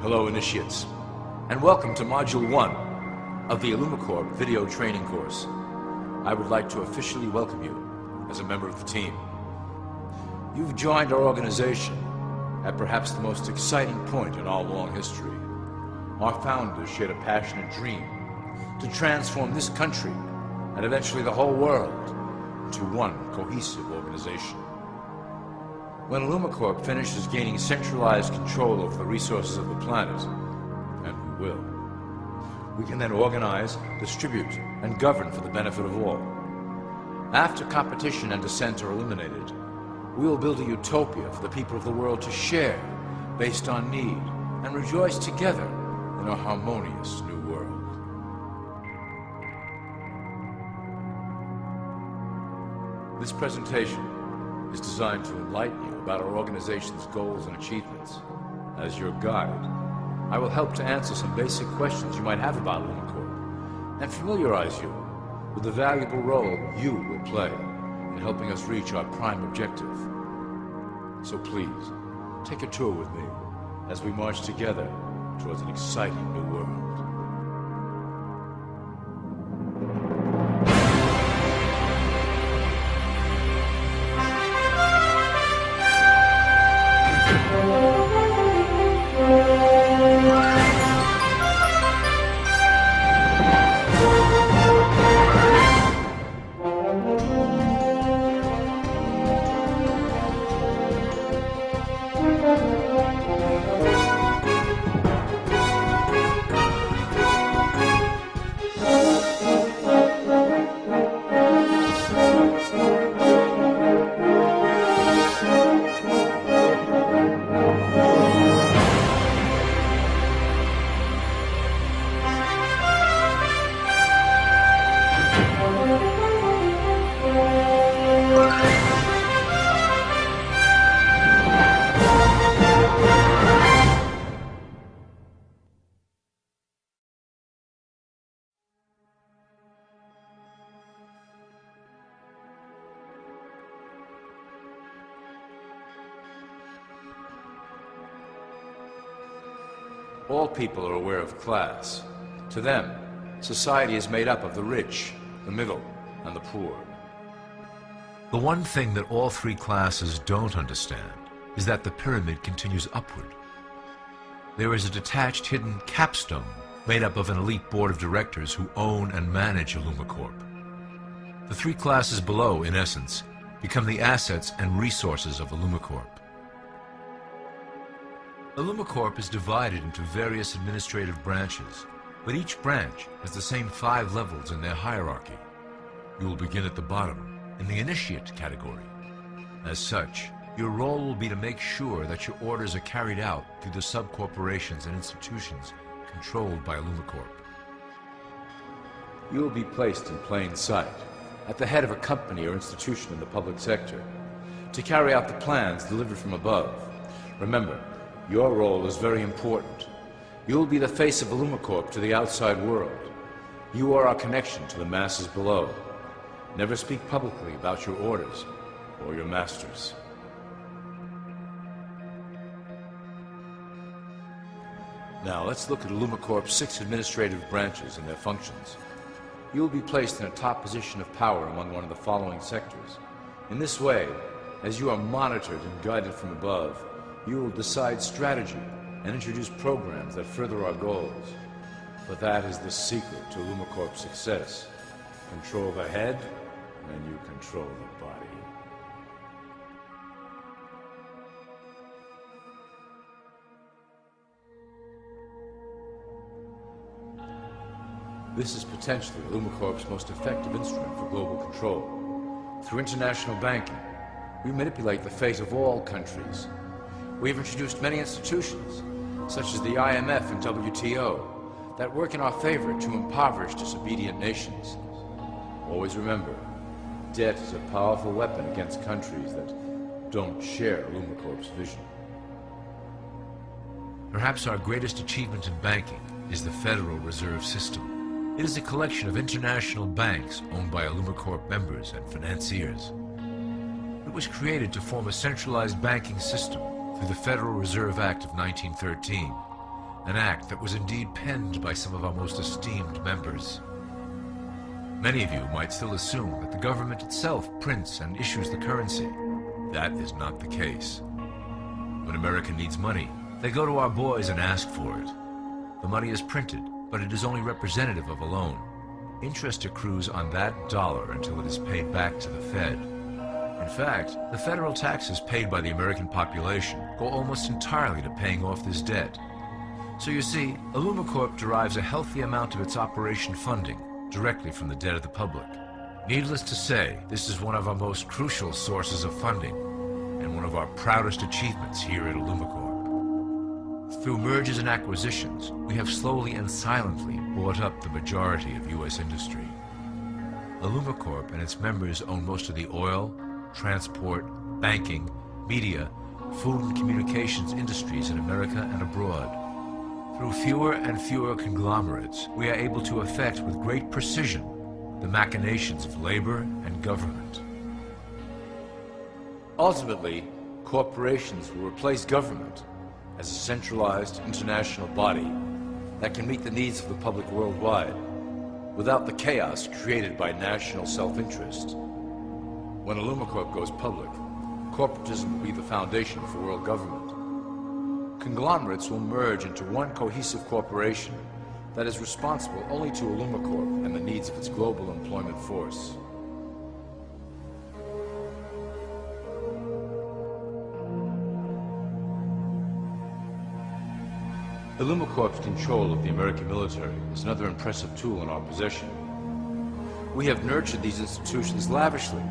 Hello, initiates, and welcome to Module 1 of the IllumiCorp video training course. I would like to officially welcome you as a member of the team. You've joined our organization at perhaps the most exciting point in our long history. Our founders shared a passionate dream to transform this country and eventually the whole world into one cohesive organization. When IllumiCorp finishes gaining centralized control over the resources of the planet, and we will, we can then organize, distribute, and govern for the benefit of all. After competition and dissent are eliminated, we will build a utopia for the people of the world to share based on need and rejoice together in a harmonious new world. This presentation is designed to enlighten you about our organization's goals and achievements. As your guide, I will help to answer some basic questions you might have about IllumiCorp and familiarize you with the valuable role you will play in helping us reach our prime objective. So please, take a tour with me as we march together towards an exciting new world. All people are aware of class. To them, society is made up of the rich, the middle, and the poor. The one thing that all three classes don't understand is that the pyramid continues upward. There is a detached hidden capstone made up of an elite board of directors who own and manage IllumiCorp. The three classes below, in essence, become the assets and resources of IllumiCorp. IllumiCorp is divided into various administrative branches, but each branch has the same 5 levels in their hierarchy. You will begin at the bottom, in the initiate category. As such, your role will be to make sure that your orders are carried out through the sub-corporations and institutions controlled by IllumiCorp. You will be placed in plain sight, at the head of a company or institution in the public sector, to carry out the plans delivered from above. Remember, your role is very important. You will be the face of IllumiCorp to the outside world. You are our connection to the masses below. Never speak publicly about your orders or your masters. Now let's look at IllumiCorp's 6 administrative branches and their functions. You will be placed in a top position of power among one of the following sectors. In this way, as you are monitored and guided from above, you will decide strategy and introduce programs that further our goals. But that is the secret to IllumiCorp's success. Control the head, and you control the body. This is potentially IllumiCorp's most effective instrument for global control. Through international banking, we manipulate the fate of all countries. We have introduced many institutions, such as the IMF and WTO, that work in our favor to impoverish disobedient nations. Always remember, debt is a powerful weapon against countries that don't share IllumiCorp's vision. Perhaps our greatest achievement in banking is the Federal Reserve System. It is a collection of international banks owned by IllumiCorp members and financiers. It was created to form a centralized banking system through the Federal Reserve Act of 1913 an act that was indeed penned by some of our most esteemed members. Many of you might still assume that the government itself prints and issues the currency. That is not the case. When America needs money, they go to our boys and ask for it. The money is printed, but it is only representative of a loan. Interest accrues on that dollar until it is paid back to the Fed. In fact, the federal taxes paid by the American population go almost entirely to paying off this debt. So you see, IllumiCorp derives a healthy amount of its operation funding directly from the debt of the public. Needless to say, this is one of our most crucial sources of funding and one of our proudest achievements here at IllumiCorp. Through mergers and acquisitions, we have slowly and silently bought up the majority of U.S. industry. IllumiCorp and its members own most of the oil, transport, banking, media, food and communications industries in America and abroad. Through fewer and fewer conglomerates, we are able to effect with great precision the machinations of labor and government. Ultimately, corporations will replace government as a centralized international body that can meet the needs of the public worldwide without the chaos created by national self-interest. When IllumiCorp goes public, corporatism will be the foundation for world government. Conglomerates will merge into one cohesive corporation that is responsible only to IllumiCorp and the needs of its global employment force. IllumiCorp's control of the American military is another impressive tool in our possession. We have nurtured these institutions lavishly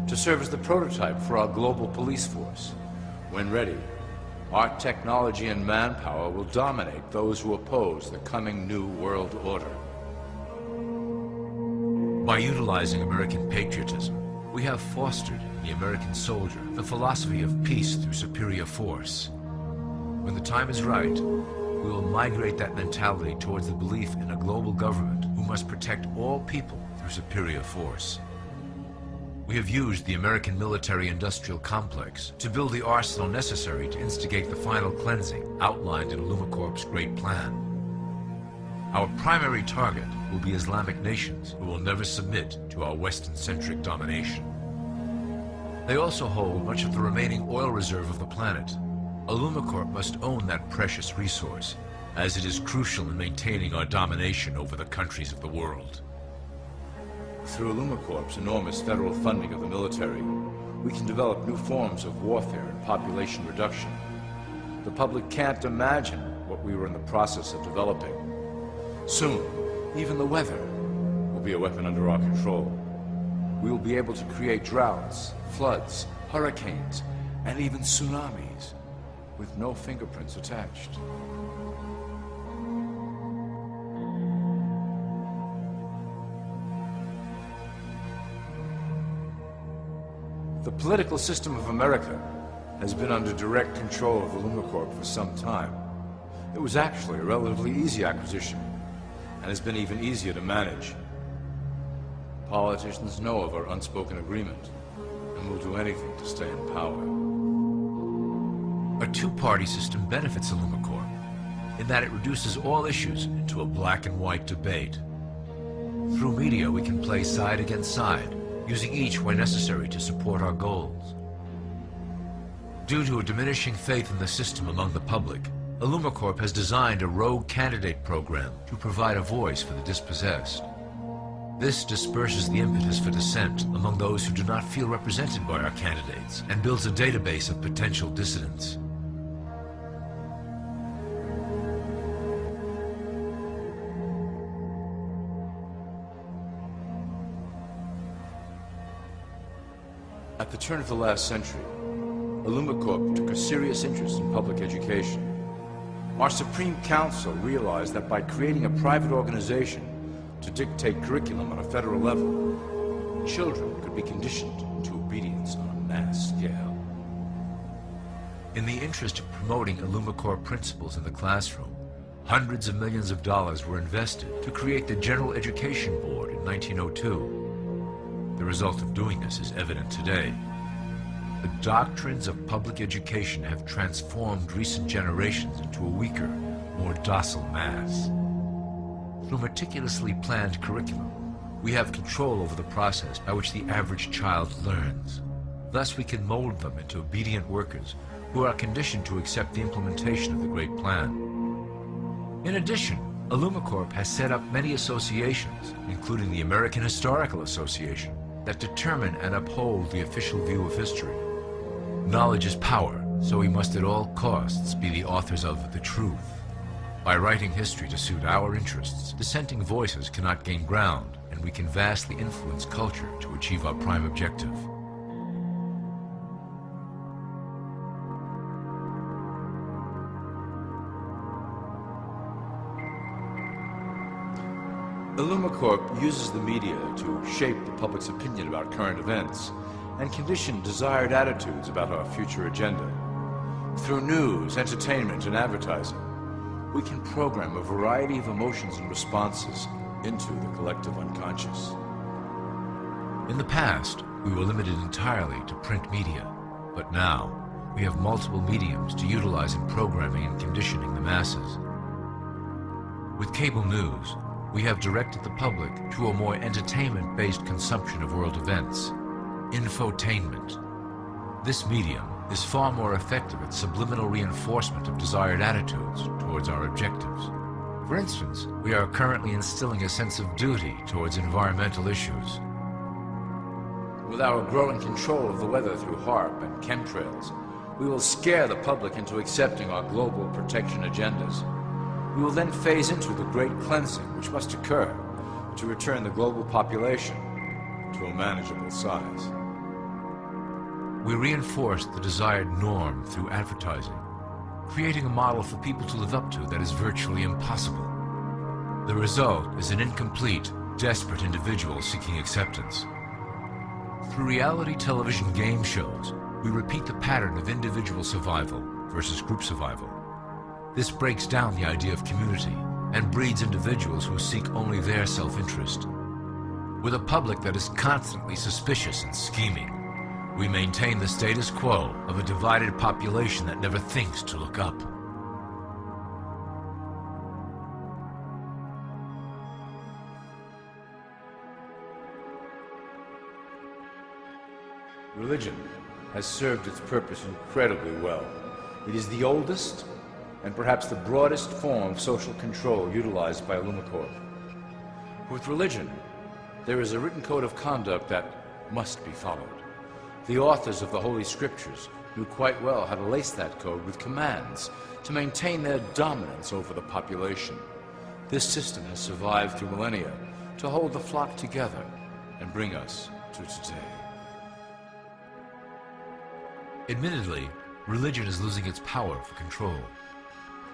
to serve as the prototype for our global police force. When ready, our technology and manpower will dominate those who oppose the coming new world order. By utilizing American patriotism, we have fostered in the American soldier the philosophy of peace through superior force. When the time is right, we will migrate that mentality towards the belief in a global government who must protect all people through superior force. We have used the American military-industrial complex to build the arsenal necessary to instigate the final cleansing outlined in IllumiCorp's great plan. Our primary target will be Islamic nations who will never submit to our Western-centric domination. They also hold much of the remaining oil reserve of the planet. IllumiCorp must own that precious resource, as it is crucial in maintaining our domination over the countries of the world. Through IllumiCorp's enormous federal funding of the military, we can develop new forms of warfare and population reduction. The public can't imagine what we were in the process of developing. Soon, even the weather will be a weapon under our control. We will be able to create droughts, floods, hurricanes, and even tsunamis with no fingerprints attached. The political system of America has been under direct control of IllumiCorp for some time. It was actually a relatively easy acquisition, and has been even easier to manage. Politicians know of our unspoken agreement, and will do anything to stay in power. A two-party system benefits IllumiCorp, in that it reduces all issues into a black and white debate. Through media, we can play side against side, using each where necessary to support our goals. Due to a diminishing faith in the system among the public, IllumiCorp has designed a rogue candidate program to provide a voice for the dispossessed. This disperses the impetus for dissent among those who do not feel represented by our candidates and builds a database of potential dissidents. At the turn of the last century, IllumiCorp took a serious interest in public education. Our Supreme Council realized that by creating a private organization to dictate curriculum on a federal level, children could be conditioned into obedience on a mass scale. In the interest of promoting IllumiCorp principles in the classroom, hundreds of millions of dollars were invested to create the General Education Board in 1902. The result of doing this is evident today. The doctrines of public education have transformed recent generations into a weaker, more docile mass. Through meticulously planned curriculum, we have control over the process by which the average child learns. Thus we can mold them into obedient workers who are conditioned to accept the implementation of the Great Plan. In addition, IllumiCorp has set up many associations, including the American Historical Association, that determine and uphold the official view of history. Knowledge is power, so we must at all costs be the authors of the truth. By writing history to suit our interests, dissenting voices cannot gain ground, and we can vastly influence culture to achieve our prime objective. IllumiCorp uses the media to shape the public's opinion about current events and condition desired attitudes about our future agenda. Through news, entertainment, and advertising, we can program a variety of emotions and responses into the collective unconscious. In the past, we were limited entirely to print media, but now we have multiple mediums to utilize in programming and conditioning the masses. With cable news, we have directed the public to a more entertainment-based consumption of world events, infotainment. This medium is far more effective at subliminal reinforcement of desired attitudes towards our objectives. For instance, we are currently instilling a sense of duty towards environmental issues. With our growing control of the weather through HARP and chemtrails, we will scare the public into accepting our global protection agendas. We will then phase into the great cleansing which must occur to return the global population to a manageable size. We reinforce the desired norm through advertising, creating a model for people to live up to that is virtually impossible. The result is an incomplete, desperate individual seeking acceptance. Through reality television game shows, we repeat the pattern of individual survival versus group survival. This breaks down the idea of community and breeds individuals who seek only their self-interest. With a public that is constantly suspicious and scheming, we maintain the status quo of a divided population that never thinks to look up. Religion has served its purpose incredibly well. It is the oldest and perhaps the broadest form of social control utilized by IllumiCorp. With religion, there is a written code of conduct that must be followed. The authors of the Holy Scriptures knew quite well how to lace that code with commands to maintain their dominance over the population. This system has survived through millennia to hold the flock together and bring us to today. Admittedly, religion is losing its power for control.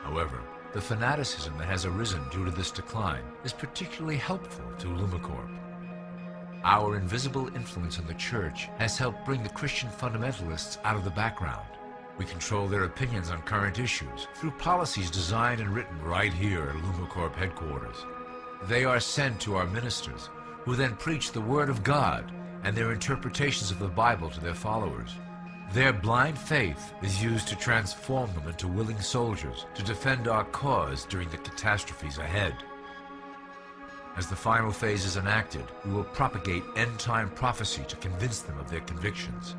However, the fanaticism that has arisen due to this decline is particularly helpful to IllumiCorp. Our invisible influence in the Church has helped bring the Christian fundamentalists out of the background. We control their opinions on current issues through policies designed and written right here at IllumiCorp headquarters. They are sent to our ministers, who then preach the Word of God and their interpretations of the Bible to their followers. Their blind faith is used to transform them into willing soldiers to defend our cause during the catastrophes ahead. As the final phase is enacted, we will propagate end-time prophecy to convince them of their convictions.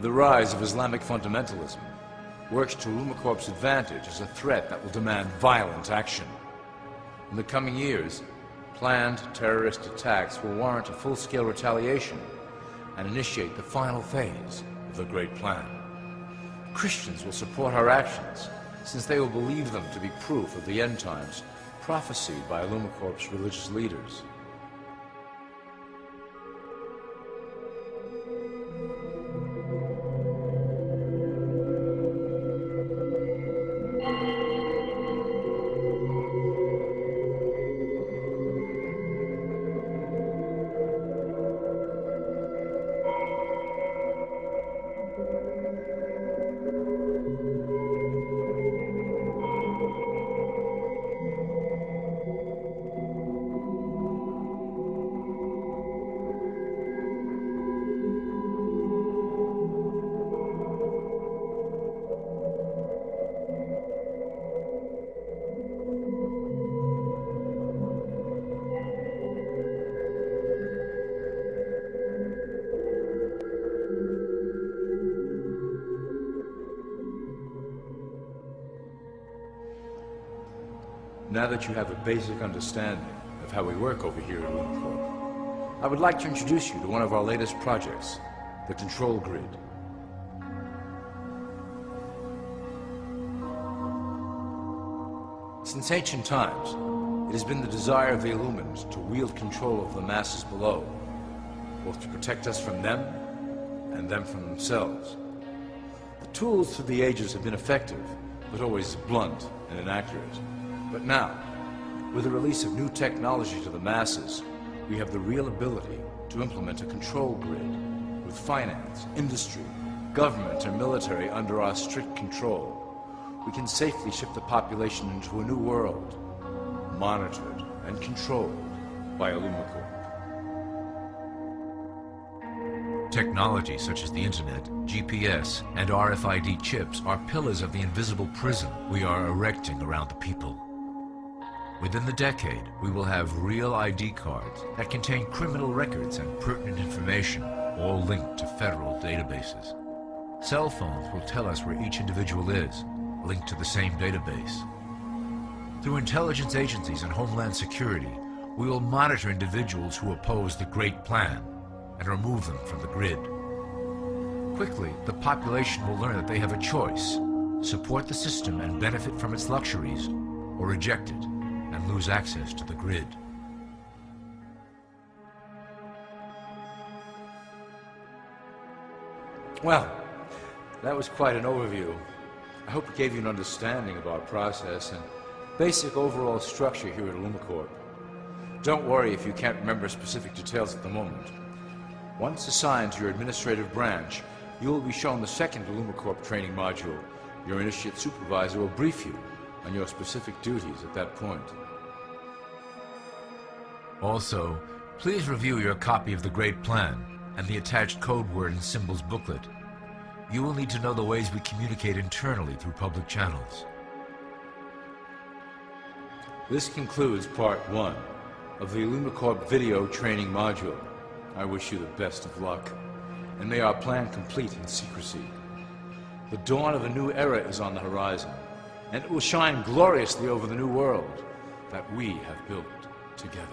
The rise of Islamic fundamentalism works to IllumiCorp's advantage as a threat that will demand violent action. In the coming years, planned terrorist attacks will warrant a full-scale retaliation and initiate the final phase of the Great Plan. Christians will support our actions, since they will believe them to be proof of the end times prophesied by IllumiCorp's religious leaders. Now that you have a basic understanding of how we work over here at IllumiCorp, I would like to introduce you to one of our latest projects, the Control Grid. Since ancient times, it has been the desire of the Illumins to wield control of the masses below, both to protect us from them and them from themselves. The tools through the ages have been effective, but always blunt and inaccurate. But now, with the release of new technology to the masses, we have the real ability to implement a control grid with finance, industry, government, and military under our strict control. We can safely ship the population into a new world, monitored and controlled by IllumiCorp. Technology such as the internet, GPS, and RFID chips are pillars of the invisible prison we are erecting around the people. Within the decade, we will have real ID cards that contain criminal records and pertinent information, all linked to federal databases. Cell phones will tell us where each individual is, linked to the same database. Through intelligence agencies and Homeland Security, we will monitor individuals who oppose the Great Plan and remove them from the grid. Quickly, the population will learn that they have a choice: support the system and benefit from its luxuries, or reject it and lose access to the grid. Well, that was quite an overview. I hope it gave you an understanding of our process and basic overall structure here at IllumiCorp. Don't worry if you can't remember specific details at the moment. Once assigned to your administrative branch, you will be shown the second IllumiCorp training module. Your initiate supervisor will brief you on your specific duties at that point. Also, please review your copy of the Great Plan and the attached code word and symbols booklet. You will need to know the ways we communicate internally through public channels. This concludes Part 1 of the IllumiCorp video training module. I wish you the best of luck, and may our plan complete in secrecy. The dawn of a new era is on the horizon, and it will shine gloriously over the new world that we have built together.